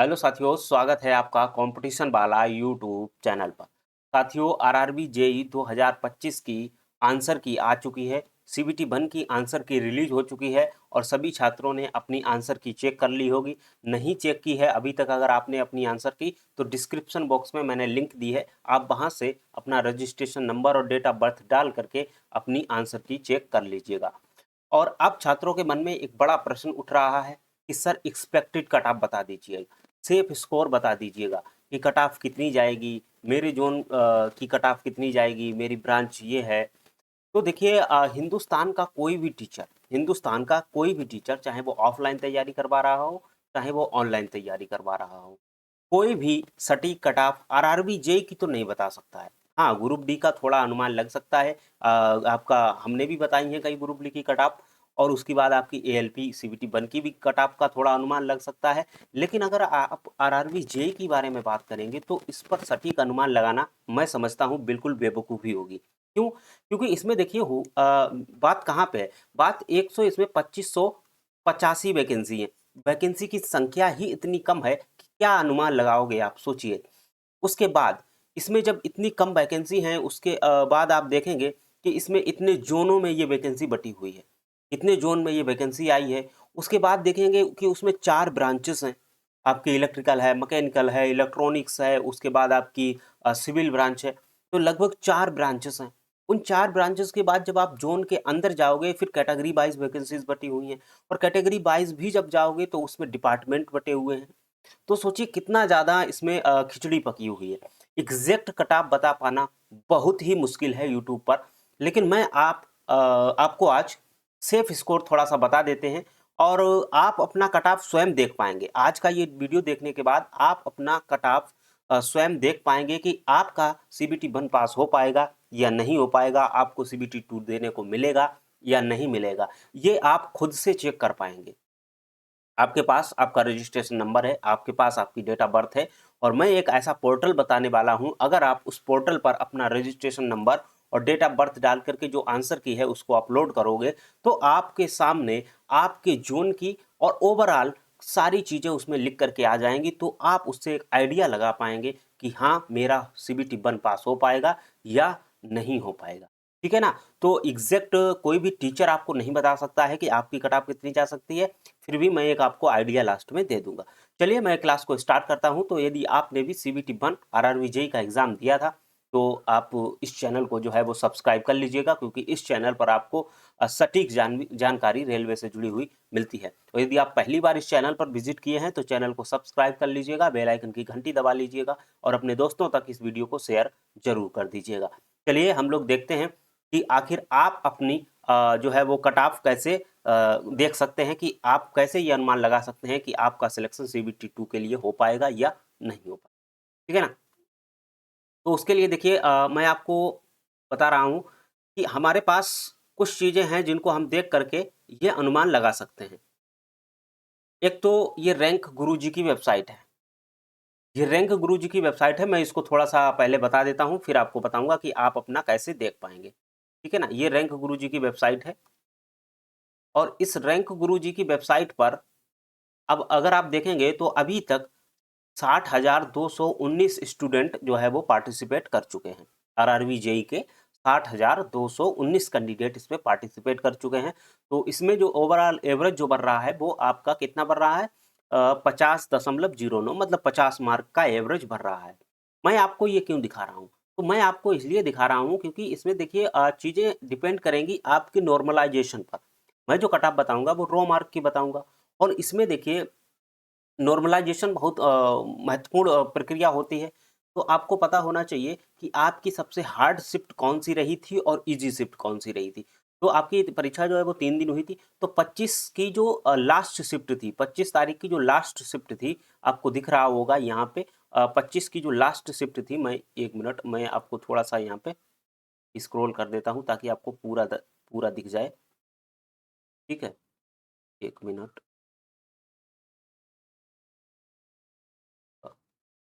Hello साथियों, स्वागत है आपका कंपटीशन वाला यूट्यूब चैनल पर। साथियों, आरआरबी जेई 2025 की आंसर की आ चुकी है। सीबीटी 1 की आंसर की रिलीज हो चुकी है और सभी छात्रों ने अपनी आंसर की चेक कर ली होगी। नहीं चेक की है अभी तक अगर आपने अपनी आंसर की, तो डिस्क्रिप्शन बॉक्स में मैंने लिंक दी है, आप वहां से अपना रजिस्ट्रेशन नंबर और डेट ऑफ बर्थ डाल करके अपनी आंसर की चेक कर लीजिएगा। और अब छात्रों के मन में एक बड़ा प्रश्न उठ रहा है कि सर एक्सपेक्टेड कट ऑफ बता दीजिए, सेफ स्कोर बता दीजिएगा कि कट ऑफ कितनी जाएगी, मेरे जोन की कट ऑफ कितनी जाएगी, मेरी ब्रांच ये है। तो देखिए, हिंदुस्तान का कोई भी टीचर, चाहे वो ऑफलाइन तैयारी करवा रहा हो, चाहे वो ऑनलाइन तैयारी करवा रहा हो, कोई भी सटीक कट ऑफ आरआरबी जेई की तो नहीं बता सकता है। हाँ, ग्रुप डी का थोड़ा अनुमान लग सकता है। आपका हमने भी बताई है कई ग्रुप डी की कट ऑफ, और उसके बाद आपकी एएलपी सीबीटी 1 की भी कट ऑफ का थोड़ा अनुमान लग सकता है। लेकिन अगर आप आरआरबी जेई की बारे में बात करेंगे तो इस पर सटीक अनुमान लगाना मैं समझता हूँ बिल्कुल बेवकूफ़ी होगी। क्यों? क्योंकि इसमें देखिए बात कहाँ पे है? बात 100, इसमें 2585 वैकेंसी है। वैकेंसी की संख्या ही इतनी कम है कि क्या अनुमान लगाओगे आप, सोचिए। उसके बाद इसमें जब इतनी कम वैकेंसी है, उसके बाद आप देखेंगे कि इसमें इतने जोनों में ये वैकेंसी बटी हुई है, इतने जोन में ये वैकेंसी आई है। उसके बाद देखेंगे कि उसमें 4 ब्रांचेस हैं, आपकी इलेक्ट्रिकल है, मैकेनिकल है, इलेक्ट्रॉनिक्स है, उसके बाद आपकी सिविल ब्रांच है। तो लगभग 4 ब्रांचेस हैं। उन 4 ब्रांचेस के बाद जब आप जोन के अंदर जाओगे, फिर कैटेगरी वाइज वैकेंसीज बटी हुई हैं, और कैटेगरी वाइज भी जब जाओगे तो उसमें डिपार्टमेंट बटे हुए हैं। तो सोचिए कितना ज़्यादा इसमें खिचड़ी पकी हुई है। एग्जैक्ट कट-ऑफ बता पाना बहुत ही मुश्किल है यूट्यूब पर। लेकिन मैं आपको आज सेफ स्कोर थोड़ा-सा बता देते हैं, और आप अपना कट-ऑफ स्वयं देख पाएँगे। आज का ये वीडियो देखने के बाद आप अपना कट-ऑफ स्वयं देख पाएँगे कि आपका सीबीटी 1 पास हो पाएगा या नहीं हो पाएगा, आपको सीबीटी 2 देने को मिलेगा या नहीं मिलेगा। ये आप खुद से चेक कर पाएँगे। आपके पास आपका रजिस्ट्रेशन नंबर है, आपके पास आपकी डेट ऑफ बर्थ है, और मैं एक ऐसा पोर्टल बताने वाला हूं, अगर आप उस पोर्टल पर अपना रजिस्ट्रेशन नंबर और डेट ऑफ बर्थ डाल करके जो आंसर की है उसको अपलोड करोगे, तो आपके सामने आपके जोन की और ओवरऑल सारी चीज़ें उसमें लिख करके आ जाएंगी। तो आप उससे एक आइडिया लगा पाएंगे कि हाँ, मेरा सीबीटी 1 पास हो पाएगा या नहीं हो पाएगा। ठीक है ना? तो एग्जैक्ट कोई भी टीचर आपको नहीं बता सकता है कि आपकी कट ऑफ कितनी जा सकती है, फिर भी मैं एक आपको आइडिया लास्ट में दे दूंगा। चलिए मैं क्लास को स्टार्ट करता हूं। तो यदि आपने भी सीबीटी 1 आरआरबी जेईई का एग्जाम दिया था, तो आप इस चैनल को जो है वो सब्सक्राइब कर लीजिएगा, क्योंकि इस चैनल पर आपको सटीक जानकारी रेलवे से जुड़ी हुई मिलती है। तो यदि आप पहली बार इस चैनल पर विजिट किए हैं तो चैनल को सब्सक्राइब कर लीजिएगा, बेल आइकन की घंटी दबा लीजिएगा, और अपने दोस्तों तक इस वीडियो को शेयर जरूर कर दीजिएगा। चलिए हम लोग देखते हैं कि आखिर आप अपनी जो है वो कट ऑफ कैसे देख सकते हैं, कि आप कैसे ये अनुमान लगा सकते हैं कि आपका सिलेक्शन सीबीटी 2 के लिए हो पाएगा या नहीं हो पाएगा। ठीक है ना? तो उसके लिए देखिए, मैं आपको बता रहा हूँ कि हमारे पास कुछ चीज़ें हैं जिनको हम देख करके ये अनुमान लगा सकते हैं। एक तो ये रैंक गुरुजी की वेबसाइट है। ये रैंक गुरुजी की वेबसाइट है, मैं इसको थोड़ा-सा पहले बता देता हूँ, फिर आपको बताऊँगा कि आप अपना कैसे देख पाएँगे। ठीक है ना? ये रैंक गुरुजी की वेबसाइट है, और इस रैंक गुरुजी की वेबसाइट पर अब अगर आप देखेंगे तो अभी तक 60,219 स्टूडेंट जो है वो पार्टिसिपेट कर चुके हैं। आरआरबी जेईई के 60,219 कैंडिडेट इसमें पार्टिसिपेट कर चुके हैं। तो इसमें जो ओवरऑल एवरेज जो बढ़ रहा है वो आपका कितना बढ़ रहा है? 50.09, मतलब 50 मार्क का एवरेज बढ़ रहा है। मैं आपको ये क्यों दिखा रहा हूँ? तो मैं आपको इसलिए दिखा रहा हूँ क्योंकि इसमें देखिए चीज़ें डिपेंड करेंगी आपकी नॉर्मलाइजेशन पर। मैं जो कट ऑफ बताऊँगा वो रो मार्क की बताऊँगा, और इसमें देखिए नॉर्मलाइजेशन बहुत महत्वपूर्ण प्रक्रिया होती है। तो आपको पता होना चाहिए कि आपकी सबसे हार्ड शिफ्ट कौन-सी रही थी और ईज़ी शिफ्ट कौन-सी रही थी। तो आपकी परीक्षा जो है वो 3 दिन हुई थी। तो 25 की जो लास्ट शिफ्ट थी, 25 तारीख की जो लास्ट शिफ्ट थी, आपको दिख रहा होगा यहाँ पे 25 की जो लास्ट शिफ्ट थी, मैं 1 मिनट मैं आपको थोड़ा-सा यहाँ पे स्क्रॉल कर देता हूँ ताकि आपको पूरा दिख जाए। ठीक है? 1 मिनट।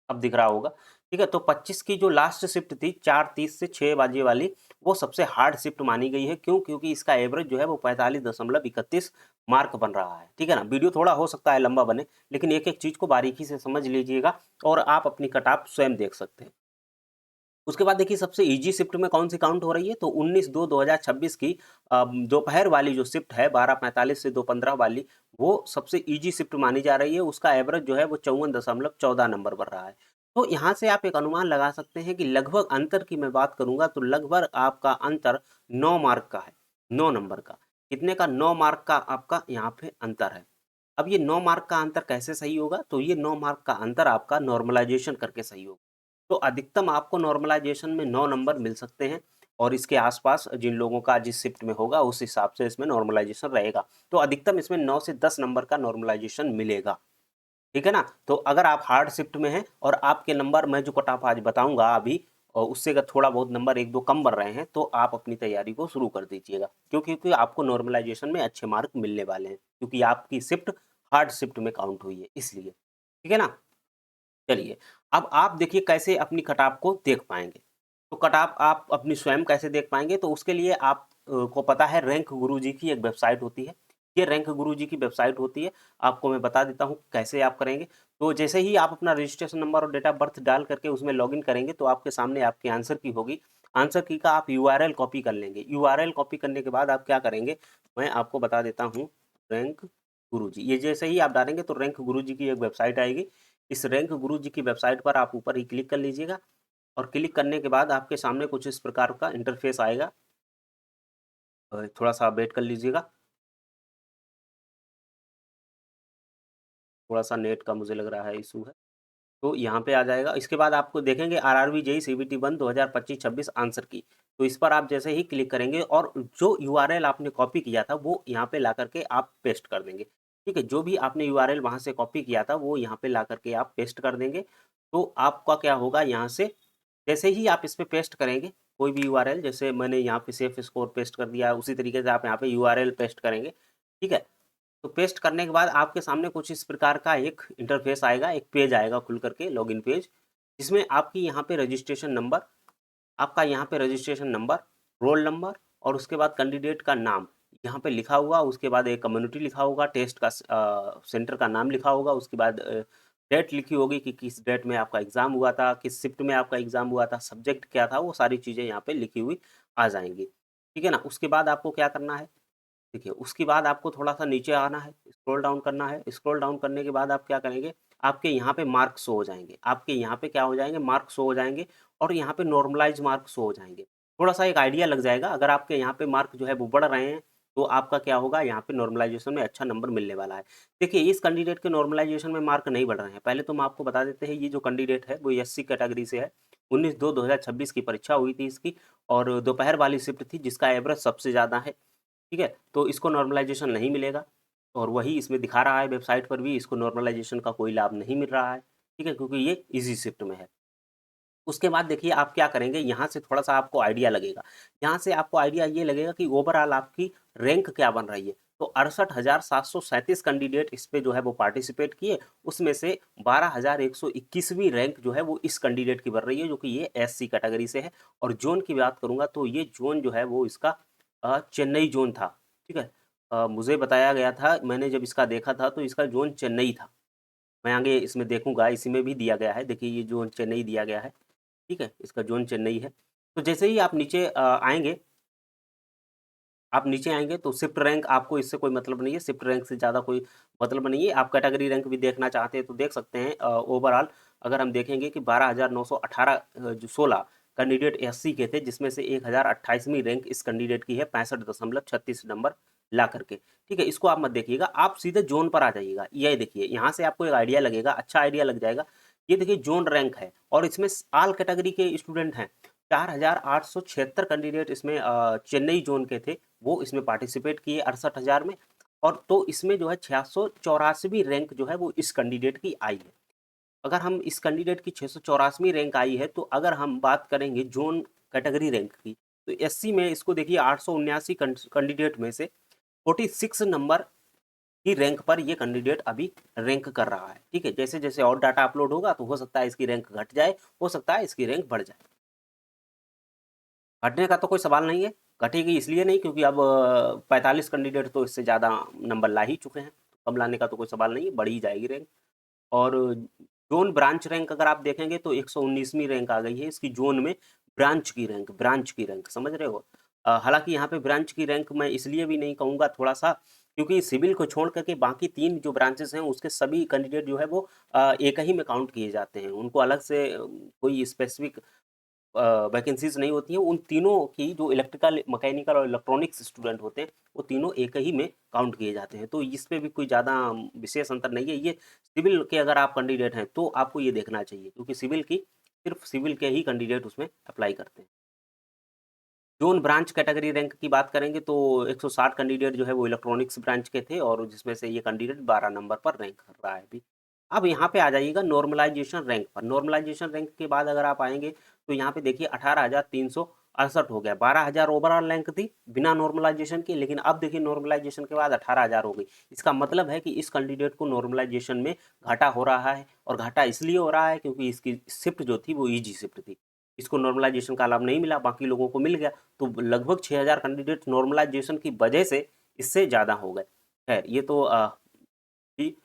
अब दिख रहा होगा। ठीक है? तो 25 की जो लास्ट शिफ्ट थी 4:30 से 6 बजे वाली, वो सबसे हार्ड शिफ्ट मानी गई है। क्यों? क्योंकि इसका एवरेज जो है वो 45.31 मार्क बन रहा है। ठीक है ना, वीडियो थोड़ा हो सकता है लंबा बने, लेकिन एक एक चीज को बारीकी से समझ लीजिएगा और आप अपनी कट ऑफ स्वयं देख सकते हैं। उसके बाद देखिए सबसे इजी शिफ्ट में कौन सी काउंट हो रही है, तो 19/2/2026 की दोपहर वाली जो शिफ्ट है 12:45 से 2:15 वाली, वो सबसे इजी शिफ्ट मानी जा रही है। उसका एवरेज जो है वो 54.14 नंबर बन रहा है। तो यहाँ से आप एक अनुमान लगा सकते हैं कि लगभग अंतर की मैं बात करूंगा तो लगभग आपका अंतर 9 मार्क का है, 9 नंबर का। कितने का? 9 मार्क का आपका यहाँ पे अंतर है। अब ये 9 मार्क का अंतर कैसे सही होगा, तो ये 9 मार्क का अंतर आपका नॉर्मलाइजेशन करके सही होगा। तो अधिकतम आपको नॉर्मलाइजेशन में 9 नंबर मिल सकते हैं और इसके आसपास जिन लोगों का जिस शिफ्ट में होगा उस हिसाब से इसमें नॉर्मलाइजेशन रहेगा। तो अधिकतम इसमें 9 से 10 नंबर का नॉर्मलाइजेशन मिलेगा। ठीक है ना, तो अगर आप हार्ड शिफ्ट में हैं और आपके नंबर मैं जो कट ऑफ आज बताऊंगा अभी और उससे अगर थोड़ा बहुत नंबर एक दो कम बन रहे हैं तो आप अपनी तैयारी को शुरू कर दीजिएगा, क्योंकि आपको नॉर्मलाइजेशन में अच्छे मार्क मिलने वाले हैं, क्योंकि आपकी शिफ्ट हार्ड शिफ्ट में काउंट हुई है इसलिए। ठीक है ना, चलिए अब आप देखिए कैसे अपनी कटाप को देख पाएंगे। तो कटाप आप अपनी स्वयं कैसे देख पाएंगे, तो उसके लिए आप को पता है रैंक गुरुजी की एक वेबसाइट होती है। ये रैंक गुरुजी की वेबसाइट होती है, आपको मैं बता देता हूँ कैसे आप करेंगे। तो जैसे ही आप अपना रजिस्ट्रेशन नंबर और डेट ऑफ बर्थ डाल करके उसमें लॉगिन करेंगे तो आपके सामने आपकी आंसर की होगी। आंसर की का आप यूआरएल कॉपी कर लेंगे। यूआरएल कॉपी करने के बाद आप क्या करेंगे, मैं आपको बता देता हूँ। रैंक गुरुजी, ये जैसे ही आप डालेंगे तो रैंक गुरुजी की एक वेबसाइट आएगी। इस रैंक गुरुजी की वेबसाइट पर आप ऊपर ही क्लिक कर लीजिएगा और क्लिक करने के बाद आपके सामने कुछ इस प्रकार का इंटरफेस आएगा। थोड़ा सा वेट कर लीजिएगा, थोड़ा सा नेट का मुझे लग रहा है इशू है। तो यहाँ पे आ जाएगा। इसके बाद आपको देखेंगे आरआरबी जेई सीबीटी 1 2025-26 आंसर की। तो इस पर आप जैसे ही क्लिक करेंगे और जो यूआरएल आपने कॉपी किया था वो यहाँ पे ला करके आप पेस्ट कर देंगे। ठीक है, जो भी आपने यूआरएल वहाँ से कॉपी किया था वो यहाँ पे ला करके आप पेस्ट कर देंगे। तो आपका क्या होगा, यहाँ से जैसे ही आप इस पे पेस्ट करेंगे कोई भी यूआरएल, जैसे मैंने यहाँ पे सेफ स्कोर पेस्ट कर दिया, उसी तरीके से आप यहाँ पे यूआरएल पेस्ट करेंगे। ठीक है, तो पेस्ट करने के बाद आपके सामने कुछ इस प्रकार का एक इंटरफेस आएगा, एक पेज आएगा खुल करके, लॉगिन पेज, जिसमें आपकी यहाँ पे रजिस्ट्रेशन नंबर, आपका यहाँ पे रजिस्ट्रेशन नंबर, रोल नंबर और उसके बाद कैंडिडेट का नाम यहाँ पे लिखा हुआ, उसके बाद एक कम्युनिटी लिखा होगा, टेस्ट का सेंटर का नाम लिखा होगा, उसके बाद डेट लिखी होगी कि किस डेट में आपका एग्जाम हुआ था, किस शिफ्ट में आपका एग्जाम हुआ था, सब्जेक्ट क्या था, वो सारी चीज़ें यहाँ पे लिखी हुई आ जाएंगी। ठीक है ना, उसके बाद आपको क्या करना है, देखिए उसके बाद आपको थोड़ा-सा नीचे आना है, स्क्रॉल डाउन करना है। स्क्रॉल डाउन करने के बाद आप क्या करेंगे, आपके यहाँ पे मार्क्स शो हो जाएँगे। आपके यहाँ पे क्या हो जाएँगे, मार्क्स शो हो जाएँगे और यहाँ पे नॉर्मलाइज़ मार्क्स शो हो जाएँगे। थोड़ा-सा एक आइडिया लग जाएगा, अगर आपके यहाँ पे मार्क जो है वो बढ़ रहे हैं, तो आपका क्या होगा, यहाँ पे नॉर्मलाइज़ेशन में अच्छा नंबर मिलने वाला है। देखिए इस कैंडिडेट के नॉर्मलाइज़ेशन में मार्क नहीं बढ़ रहे हैं। पहले तो हम आपको बता देते हैं, ये जो कैंडिडेट है वो एससी कैटेगरी से है। 19/2/2026 की परीक्षा हुई थी इसकी और दोपहर वाली शिफ्ट थी जिसका एवरेज सबसे ज़्यादा है। ठीक है, तो इसको नॉर्मलाइजेशन नहीं मिलेगा और वही इसमें दिखा रहा है वेबसाइट पर भी, इसको नॉर्मलाइजेशन का कोई लाभ नहीं मिल रहा है। ठीक है, क्योंकि ये इजी शिफ्ट में है। उसके बाद देखिए आप क्या करेंगे, यहाँ से थोड़ा सा आपको आइडिया लगेगा। यहाँ से आपको आइडिया ये लगेगा कि ओवरऑल आपकी रैंक क्या बन रही है। तो 68,737 कैंडिडेट इस पे जो है वो पार्टिसिपेट किए, उसमें से 12,121वीं रैंक जो है वो इस कैंडिडेट की बन रही है, जो कि ये एससी कैटेगरी से है। और जोन की बात करूंगा तो ये जोन जो है वो इसका चेन्नई जोन था। ठीक है, मुझे बताया गया था, मैंने जब इसका देखा था तो इसका जोन चेन्नई था। मैं आगे इसमें देखूंगा, इसी में भी दिया गया है, देखिए ये जोन चेन्नई दिया गया है। ठीक है, इसका जोन चेन्नई है। तो जैसे ही आप नीचे आएंगे, आप नीचे आएंगे तो शिफ्ट रैंक आपको इससे कोई मतलब नहीं है, शिफ्ट रैंक से ज़्यादा कोई मतलब नहीं है। आप कैटेगरी रैंक भी देखना चाहते हैं तो देख सकते हैं। ओवरऑल अगर हम देखेंगे कि 12,918 जो 16 कैंडिडेट एससी के थे, जिसमें से 1,028वीं रैंक इस कैंडिडेट की है 65.36 नंबर ला करके। ठीक है, इसको आप मत देखिएगा, आप सीधे जोन पर आ जाइएगा। ये देखिए यहाँ से आपको एक आइडिया लगेगा, अच्छा आइडिया लग जाएगा। ये देखिए जोन रैंक है और इसमें ऑल कैटेगरी के स्टूडेंट हैं। 4,876 कैंडिडेट इसमें चेन्नई जोन के थे, वो इसमें पार्टिसिपेट किए 68,000 में। और तो इसमें जो है 684वीं रैंक जो है वो इस कैंडिडेट की आई है। अगर हम इस कैंडिडेट की 684वीं रैंक आई है, तो अगर हम बात करेंगे जोन कैटेगरी रैंक की, तो एससी में इसको देखिए 879 कैंडिडेट में से 46 नंबर की रैंक पर ये कैंडिडेट अभी रैंक कर रहा है। ठीक है, जैसे जैसे और डाटा अपलोड होगा तो हो सकता है इसकी रैंक घट जाए, हो सकता है इसकी रैंक बढ़ जाए। घटने का तो कोई सवाल नहीं है, घटेगी इसलिए नहीं क्योंकि अब 45 कैंडिडेट तो इससे ज़्यादा नंबर ला ही चुके हैं, कम लाने का तो कोई सवाल नहीं है, बढ़ ही जाएगी रैंक। और जोन ब्रांच रैंक अगर आप देखेंगे तो 119वीं रैंक आ गई है इसकी जोन में, ब्रांच की रैंक समझ रहे हो। हालांकि यहाँ पे ब्रांच की रैंक मैं इसलिए भी नहीं कहूँगा थोड़ा सा, क्योंकि सिविल को छोड़ करके बाकी 3 जो ब्रांचेस हैं उसके सभी कैंडिडेट जो है वो एक ही में काउंट किए जाते हैं, उनको अलग से कोई स्पेसिफिक वैकेंसीज नहीं होती हैं। उन तीनों की जो इलेक्ट्रिकल, मैकेनिकल और इलेक्ट्रॉनिक्स स्टूडेंट होते हैं वो तीनों एक ही में काउंट किए जाते हैं, तो इस पे भी कोई ज़्यादा विशेष अंतर नहीं है। ये सिविल के अगर आप कैंडिडेट हैं तो आपको ये देखना चाहिए, क्योंकि सिविल की सिर्फ सिविल के ही कैंडिडेट उसमें अप्लाई करते हैं। जोन ब्रांच कैटेगरी रैंक की बात करेंगे तो 160 कैंडिडेट जो है वो इलेक्ट्रॉनिक्स ब्रांच के थे, और जिसमें से ये कैंडिडेट 12 नंबर पर रैंक कर रहा है अभी। अब यहाँ पे आ जाइएगा नॉर्मलाइजेशन रैंक पर। नॉर्मलाइजेशन रैंक के बाद अगर आप आएंगे तो यहाँ पे देखिए 18,368 हो गया। 12,000 ओवरऑल रैंक थी बिना नॉर्मलाइजेशन के, लेकिन अब देखिए नॉर्मलाइजेशन के बाद 18,000 हो गई। इसका मतलब है कि इस कैंडिडेट को नॉर्मलाइजेशन में घाटा हो रहा है, और घाटा इसलिए हो रहा है क्योंकि इसकी शिफ्ट जो थी वो ईजी शिफ्ट थी, इसको नॉर्मलाइजेशन का लाभ नहीं मिला, बाकी लोगों को मिल गया, तो लगभग 6,000 कैंडिडेट नॉर्मलाइजेशन की वजह से इससे ज़्यादा हो गए। खैर ये तो थी।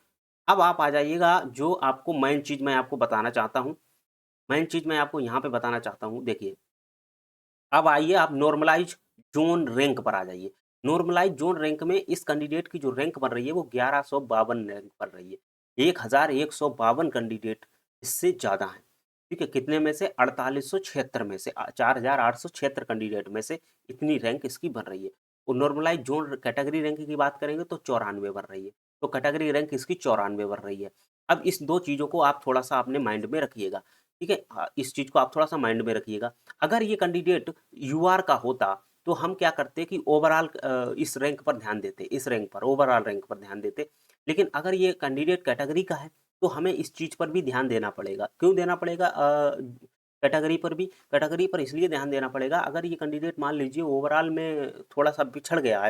अब आप आ जाइएगा, जो आपको मेन चीज़ मैं आपको बताना चाहता हूँ, मेन चीज़ मैं आपको यहाँ पे बताना चाहता हूँ। देखिए, अब आइए आप नॉर्मलाइज जोन रैंक पर आ जाइए। नॉर्मलाइज जोन रैंक में इस कैंडिडेट की जो रैंक बन रही है वो 1152 रैंक बन रही है। 1152 कैंडिडेट इससे ज़्यादा हैं। ठीक है, कितने में से? 4876 में से, 4876 कैंडिडेट में से इतनी रैंक इसकी बन रही है। और नॉर्मलाइज जोन कैटेगरी रैंक की बात करेंगे तो 94 बन रही है, तो कैटेगरी रैंक इसकी 94 बन रही है। अब इस दो चीज़ों को आप थोड़ा सा अपने माइंड में रखिएगा। ठीक है, इस चीज़ को आप थोड़ा सा माइंड में रखिएगा। अगर ये कैंडिडेट यूआर का होता तो हम क्या करते कि ओवरऑल इस रैंक पर ध्यान देते, इस रैंक पर, ओवरऑल रैंक पर ध्यान देते। लेकिन अगर ये कैंडिडेट कैटेगरी का है तो हमें इस चीज़ पर भी ध्यान देना पड़ेगा। क्यों देना पड़ेगा? कैटेगरी पर इसलिए ध्यान देना पड़ेगा, अगर ये कैंडिडेट मान लीजिए ओवरऑल में थोड़ा सा पिछड़ गया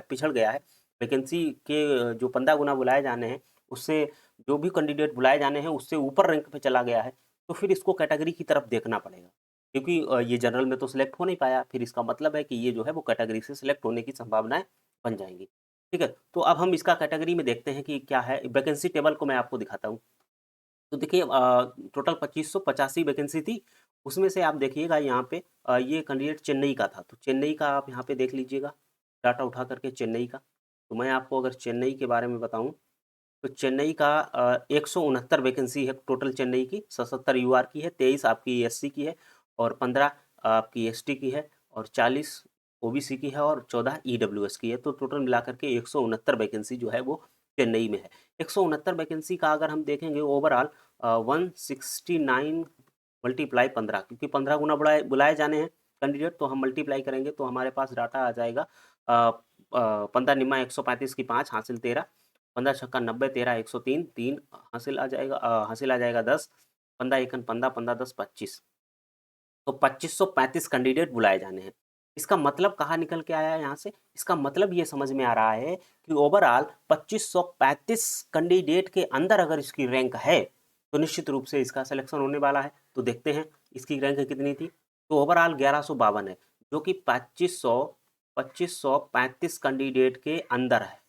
है, वैकेंसी के जो 15 गुना बुलाए जाने हैं उससे, जो भी कैंडिडेट बुलाए जाने हैं उससे ऊपर रैंक पे चला गया है, तो फिर इसको कैटेगरी की तरफ देखना पड़ेगा, क्योंकि ये जनरल में तो सिलेक्ट हो नहीं पाया, फिर इसका मतलब है कि ये जो है वो कैटेगरी से सिलेक्ट होने की संभावनाएं बन जाएंगी। ठीक है, तो अब हम इसका कैटेगरी में देखते हैं कि क्या है। वैकेंसी टेबल को मैं आपको दिखाता हूँ। तो देखिए टोटल 2585 वैकेंसी थी, उसमें से आप देखिएगा यहाँ पे ये कैंडिडेट चेन्नई का था, तो चेन्नई का आप यहाँ पे देख लीजिएगा, डाटा उठा करके चेन्नई का। तो मैं आपको अगर चेन्नई के बारे में बताऊँ तो चेन्नई का 169 वैकेंसी है टोटल चेन्नई की। 77 यूआर की है, 23 आपकी एससी की है, और 15 आपकी एसटी की है, और 40 ओबीसी की है, और 14 ईडब्ल्यूएस की है। तो टोटल मिलाकर के 169 वैकेंसी जो है वो चेन्नई में है। 169 वैकेंसी का अगर हम देखेंगे ओवरऑल 169 मल्टीप्लाई 15, क्योंकि 15 गुना बुलाए बुलाए जाने हैं कैंडिडेट, तो हम मल्टीप्लाई करेंगे तो हमारे पास डाटा आ जाएगा 15 निम्मा 135 की 5 हासिल 13, 15 छक्का 90, 13 103, 3 हासिल आ जाएगा 10, 15 एकन 15, 15 10 25, तो 2535 कैंडिडेट बुलाए जाने हैं। इसका मतलब कहाँ निकल के आया है यहाँ से? इसका मतलब ये समझ में आ रहा है कि ओवरऑल 2535 कैंडिडेट के अंदर अगर इसकी रैंक है तो निश्चित रूप से इसका सिलेक्शन होने वाला है। तो देखते हैं इसकी रैंक कितनी थी। तो ओवरऑल 1152 है, जो कि 2535 कैंडिडेट के अंदर है।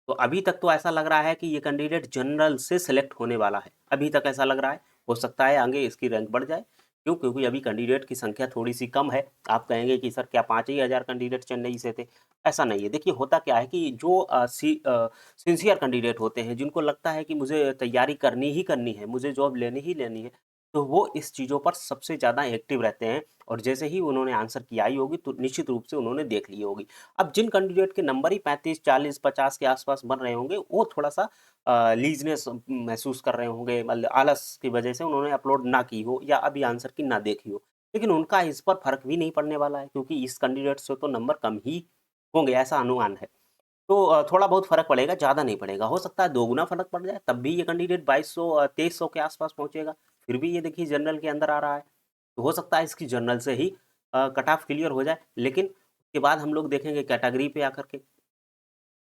तो अभी तक तो ऐसा लग रहा है कि ये कैंडिडेट जनरल से सिलेक्ट होने वाला है, अभी तक ऐसा लग रहा है। हो सकता है आगे इसकी रैंक बढ़ जाए। क्यों? क्योंकि अभी कैंडिडेट की संख्या थोड़ी सी कम है। आप कहेंगे कि सर क्या 5 ही हज़ार कैंडिडेट चेन्नई से थे? ऐसा नहीं है। देखिए होता क्या है कि जो सिंसियर कैंडिडेट होते हैं, जिनको लगता है कि मुझे तैयारी करनी ही करनी है, मुझे जॉब लेनी ही लेनी है, तो वो इस चीज़ों पर सबसे ज़्यादा एक्टिव रहते हैं, और जैसे ही उन्होंने आंसर की आई होगी तो निश्चित रूप से उन्होंने देख ली होगी। अब जिन कैंडिडेट के नंबर ही 35 40 50 के आसपास बन रहे होंगे, वो थोड़ा सा लीजनेस महसूस कर रहे होंगे, मतलब आलस की वजह से उन्होंने अपलोड ना की हो, या अभी आंसर की ना देखी हो। लेकिन उनका इस पर फर्क भी नहीं पड़ने वाला है, क्योंकि इस कैंडिडेट से तो नंबर कम ही होंगे, ऐसा अनुमान है। तो थोड़ा बहुत फर्क पड़ेगा, ज़्यादा नहीं पड़ेगा। हो सकता है दोगुना फर्क पड़ जाए, तब भी ये कैंडिडेट 2200 2300 के आसपास पहुंचेगा। फिर भी ये देखिए जनरल के अंदर आ रहा है, तो हो सकता है इसकी जनरल से ही कट ऑफ क्लियर हो जाए। लेकिन उसके बाद हम लोग देखेंगे कैटेगरी पे आकर के,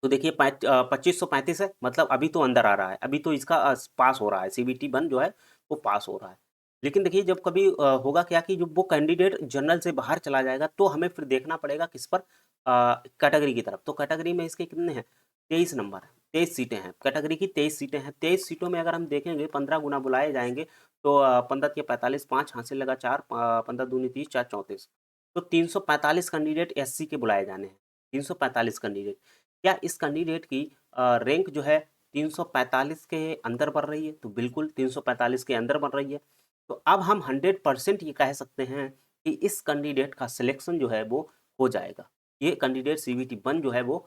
तो देखिए 2535 है, मतलब अभी तो अंदर आ रहा है, अभी तो इसका पास हो रहा है, सीबीटी 1 जो है वो पास हो रहा है। लेकिन देखिए जब कभी होगा क्या कि जब वो कैंडिडेट जनरल से बाहर चला जाएगा तो हमें फिर देखना पड़ेगा किस पर, कैटेगरी की तरफ। तो कैटेगरी में इसके कितने हैं, 23 नंबर है, 23 सीटें हैं, कैटेगरी की 23 सीटें हैं। 23 सीटों में अगर हम देखेंगे 15 गुना बुलाए जाएंगे तो 15 के 45, 5 हासिल लगा 4, 15 दूनी 30, 4 34, तो 345 कैंडिडेट एससी के बुलाए जाने हैं। 345 कैंडिडेट, क्या इस कैंडिडेट की रैंक जो है 345 के अंदर बढ़ रही है? तो बिल्कुल 345 के अंदर बढ़ रही है। तो अब हम 100% ये कह सकते हैं कि इस कैंडिडेट का सिलेक्शन जो है वो हो जाएगा। ये कैंडिडेट सीबीटी 1 जो है वो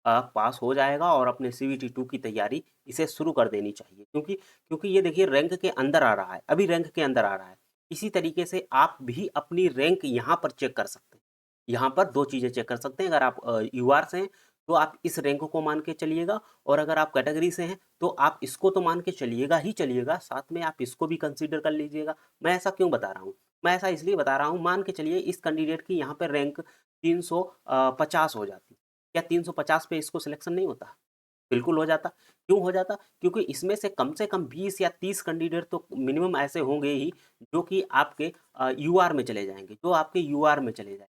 पास हो जाएगा और अपने सीबीटी 2 की तैयारी इसे शुरू कर देनी चाहिए, क्योंकि क्योंकि ये देखिए रैंक के अंदर आ रहा है, अभी रैंक के अंदर आ रहा है। इसी तरीके से आप भी अपनी रैंक यहाँ पर चेक कर सकते हैं। यहाँ पर दो चीज़ें चेक कर सकते हैं। अगर आप यूआर से हैं तो आप इस रैंक को मान के चलिएगा, और अगर आप कैटेगरी से हैं तो आप इसको तो मान के चलिएगा ही चलिएगा, साथ में आप इसको भी कंसीडर कर लीजिएगा। मैं ऐसा क्यों बता रहा हूँ, मैं ऐसा इसलिए बता रहा हूँ, मान के चलिए इस कैंडिडेट की यहाँ पर रैंक 350 हो जाती, क्या 350 पे इसको सिलेक्शन नहीं होता? बिल्कुल हो जाता। क्यों हो जाता? क्योंकि इसमें से कम 20 या 30 कैंडिडेट तो मिनिमम ऐसे होंगे ही जो कि आपके यूआर में चले जाएंगे, जो आपके यूआर में चले जाएंगे।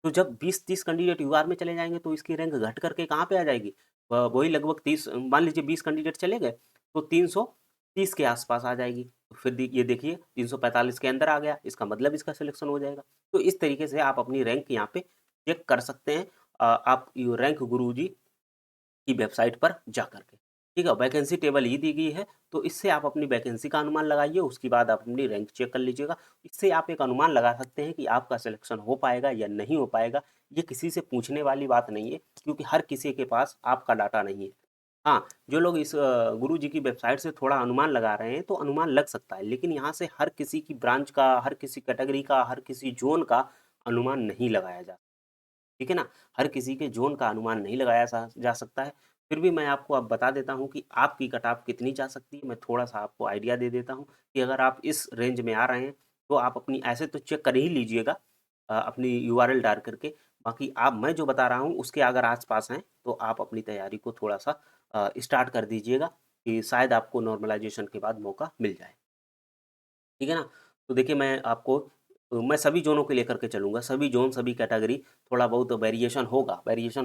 तो जब 20-30 कैंडिडेट यूआर में चले जाएंगे तो इसकी रैंक घट करके कहाँ पे आ जाएगी? वही लगभग 30, मान लीजिए 20 कैंडिडेट चले गए तो 330 के आसपास आ जाएगी। तो फिर ये देखिए 345 के अंदर आ गया, इसका मतलब इसका सिलेक्शन हो जाएगा। तो इस तरीके से आप अपनी रैंक यहाँ पे चेक कर सकते हैं, आप रैंक गुरुजी की वेबसाइट पर जा करके। ठीक है, वैकेंसी टेबल ही दी गई है, तो इससे आप अपनी वैकेंसी का अनुमान लगाइए, उसके बाद आप अपनी रैंक चेक कर लीजिएगा। इससे आप एक अनुमान लगा सकते हैं कि आपका सिलेक्शन हो पाएगा या नहीं हो पाएगा। ये किसी से पूछने वाली बात नहीं है, क्योंकि हर किसी के पास आपका डाटा नहीं है। हाँ, जो लोग इस गुरु जी की वेबसाइट से थोड़ा अनुमान लगा रहे हैं तो अनुमान लग सकता है, लेकिन यहाँ से हर किसी की ब्रांच का, हर किसी कैटेगरी का, हर किसी जोन का अनुमान नहीं लगाया जा, ठीक है ना? हर किसी के ज़ोन का अनुमान नहीं लगाया जा सकता है। फिर भी मैं आपको अब बता देता हूँ कि आपकी कट-ऑफ कितनी जा सकती है। मैं थोड़ा-सा आपको आइडिया दे देता हूँ कि अगर आप इस रेंज में आ रहे हैं, तो आप अपनी ऐसे तो चेक कर ही लीजिएगा अपनी यूआरएल डाल करके। बाकी आप, मैं जो बता रहा हूँ उसके अगर आस-पास हैं, तो आप अपनी तैयारी को थोड़ा-सा स्टार्ट कर दीजिएगा कि शायद आपको नॉर्मलाइज़ेशन के बाद मौका मिल जाए। ठीक है ना? तो देखिए मैं सभी ज़ोनों को लेकर के चलूँगा, सभी ज़ोन, सभी कैटेगरी, थोड़ा बहुत वेरिएशन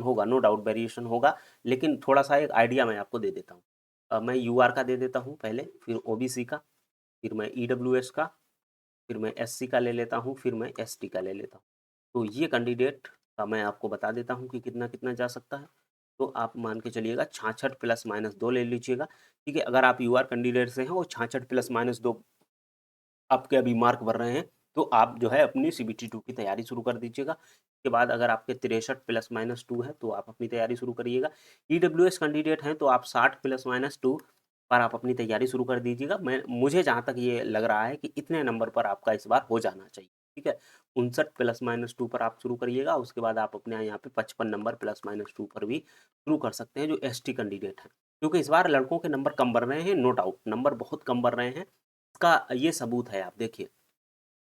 होगा, नो डाउट वेरिएशन होगा, लेकिन थोड़ा-सा एक आइडिया मैं आपको दे देता हूँ। मैं यूआर का दे देता हूँ पहले, फिर ओबीसी का, फिर मैं ईडब्ल्यूएस का, फिर मैं एससी का ले लेता हूँ, फिर मैं एसटी का ले लेता हूँ। तो ये कैंडिडेट का मैं आपको बता देता हूँ कि कितना-कितना जा सकता है। तो आप मान के चलिएगा 66 प्लस-माइनस 2 ले लीजिएगा, ठीक है? अगर आप यूआर कैंडिडेट से हैं और 66 प्लस-माइनस 2 आपके अभी मार्क बढ़ रहे हैं, तो आप जो है अपनी सीबीटी 2 की तैयारी शुरू कर दीजिएगा। उसके बाद अगर आपके 63 प्लस-माइनस 2 है, तो आप अपनी तैयारी शुरू करिएगा। ईडब्ल्यूएस कैंडिडेट हैं, तो आप 60 प्लस-माइनस 2 पर आप अपनी तैयारी शुरू कर दीजिएगा। मुझे जहाँ तक ये लग रहा है कि इतने नंबर पर आपका इस बार हो जाना चाहिए, ठीक है? 59 प्लस-माइनस 2 पर आप शुरू करिएगा, उसके बाद आप अपने यहाँ पे 55 नंबर प्लस-माइनस 2 पर भी शुरू कर सकते हैं, जो एसटी कैंडिडेट हैं। क्योंकि इस बार लड़कों के नंबर कम बढ़ रहे हैं, नो डाउट, नंबर बहुत कम बढ़ रहे हैं। इसका ये सबूत है, आप देखिए,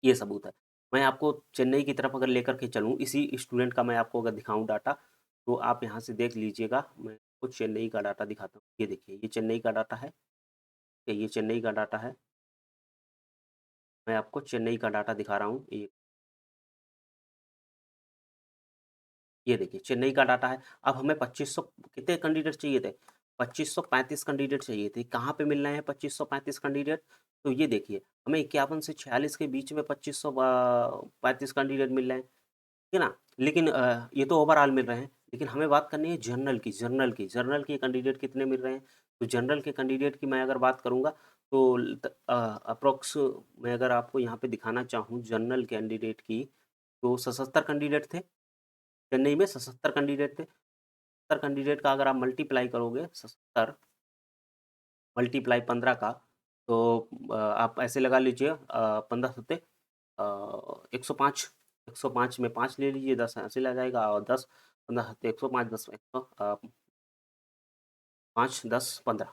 ये सबूत है। मैं आपको चेन्नई की तरफ अगर लेकर के चलूँ, इसी स्टूडेंट का मैं आपको अगर दिखाऊँ डाटा, तो आप यहाँ से देख लीजिएगा। मैं आपको चेन्नई का डाटा दिखाता हूँ। ये देखिए, ये चेन्नई का डाटा है, ये चेन्नई का डाटा है। मैं आपको चेन्नई का डाटा दिखा रहा हूँ। ये देखिए चेन्नई का डाटा है। अब हमें 2500 कितने कैंडिडेट चाहिए थे? 2535 कैंडिडेट चाहिए थे। कहाँ पे मिल रहे हैं 2535 कैंडिडेट? तो ये देखिए, हमें 51 से 46 के बीच में 35 कैंडिडेट मिल रहे हैं, ठीक है ना? लेकिन ये तो ओवरऑल मिल रहे हैं, लेकिन हमें बात करनी है जनरल की कैंडिडेट कितने मिल रहे हैं? तो जनरल के कैंडिडेट की मैं अगर बात करूँगा, तो अप्रॉक्स मैं अगर आपको यहाँ पे दिखाना चाहूँ जनरल कैंडिडेट की, तो 77 कैंडिडेट थे। चेन्नई में 77 कैंडिडेट थे। 70 कैंडिडेट का अगर आप मल्टीप्लाई करोगे, 77 मल्टीप्लाई 15 का, तो आप ऐसे लगा लीजिए, 15 सत्ते 105, 105 में 5 ले लीजिए, 10 ऐसे आ जाएगा, और 10 15 सत्ते 105, 10 5 10 15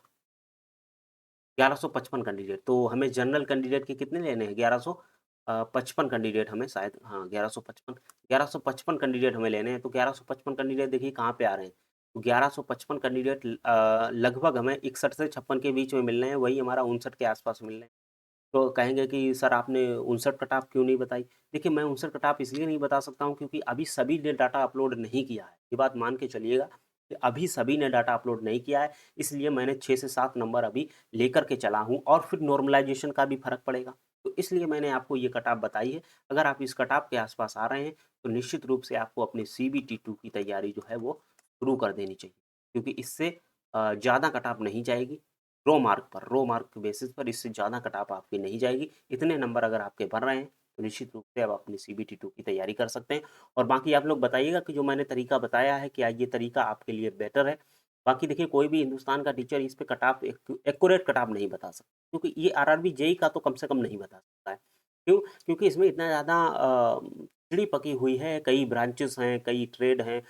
1155 कैंडिडेट। तो हमें जनरल कैंडिडेट के कितने लेने हैं? 1155 कैंडिडेट हमें, शायद हाँ 1155 कैंडिडेट हमें लेने हैं। तो 1155 कैंडिडेट देखिए कहाँ पे आ रहे हैं? तो 1155 कैंडिडेट लगभग हमें 61 से 56 के बीच में मिल रहे हैं, वही हमारा 59 के आसपास मिल रहे हैं। तो कहेंगे कि सर आपने 59 कट ऑफ क्यों नहीं बताई? देखिए मैं 59 कट ऑफ इसलिए नहीं बता सकता हूँ क्योंकि अभी सभी ने डाटा अपलोड नहीं किया है। ये बात मान के चलिएगा कि अभी सभी ने डाटा अपलोड नहीं किया है, इसलिए मैंने 6 से 7 नंबर अभी लेकर के चला हूँ और फिर नॉर्मलाइज़ेशन का भी फ़र्क पड़ेगा। तो इसलिए मैंने आपको ये कट ऑफ बताई है। अगर आप इस कट ऑफ के आस-पास आ रहे हैं, तो निश्चित रूप से आपको अपनी सीबीटी 2 की तैयारी जो है वो शुरू कर देनी चाहिए। क्योंकि इससे ज़्यादा कट ऑफ नहीं जाएगी। रो मार्क के बेसिस पर इससे ज़्यादा कट ऑफ आपकी नहीं जाएगी। इतने नंबर अगर आपके बन रहे हैं, तो निश्चित रूप से आप अपनी सीबीटी 2 की तैयारी कर सकते हैं। और बाकी आप लोग बताइएगा कि जो मैंने तरीका बताया है, क्या ये तरीका आपके लिए बेटर है? बाकी देखिए कोई भी हिंदुस्तान का टीचर इस पे cut off accurate cut off नहीं बता सकता, क्योंकि ये आरआरबी जेईई का तो कम से कम नहीं बता सकता है। क्यों? क्योंकि इसमें इतना ज़्यादा चिड़ी पकी हुई है, कई ब्रांचेस हैं, कई ट्रेड हैं,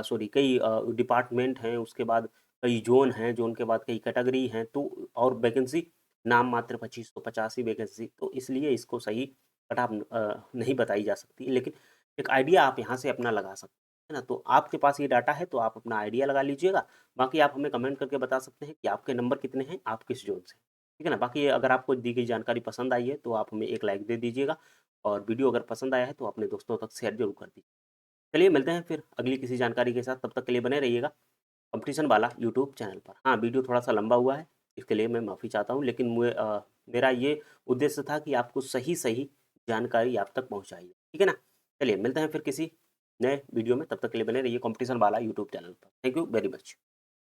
सॉरी कई डिपार्टमेंट हैं, उसके बाद कई ज़ोन हैं, ज़ोन के बाद कई कैटेगरी हैं, तो और वैकेंसी नाम मात्र 2550 ही वैकेंसी, तो इसलिए इसको सही कट ऑफ नहीं बताई जा सकती। लेकिन एक आइडिया आप यहाँ से अपना लगा सकते हैं, है ना? तो आपके पास ये डाटा है, तो आप अपना आइडिया लगा लीजिएगा। बाकी आप हमें कमेंट करके बता सकते हैं कि आपके नंबर कितने हैं, आप किस ज़ोन से हैं, ठीक है ना? बाकी अगर आपको दी गई जानकारी पसंद आई है, तो आप हमें एक लाइक दे दीजिएगा और वीडियो अगर पसंद आया है, तो अपने दोस्तों तक शेयर ज़रूर कर दीजिए। चलिए मिलते हैं फिर अगली किसी जानकारी के साथ, तब तक के लिए बने रहिएगा कंपटीशन वाला यूट्यूब चैनल पर। हाँ, वीडियो थोड़ा-सा लंबा हुआ है, इसके लिए मैं माफ़ी चाहता हूँ, लेकिन मेरा ये उद्देश्य था कि आपको सही-सही जानकारी आप तक पहुँचाई, ठीक है ना? चलिए मिलते हैं फिर किसी नए वीडियो में, तब तक के लिए बने रहिए कंपटीशन वाला यूट्यूब चैनल पर। Thank you very much.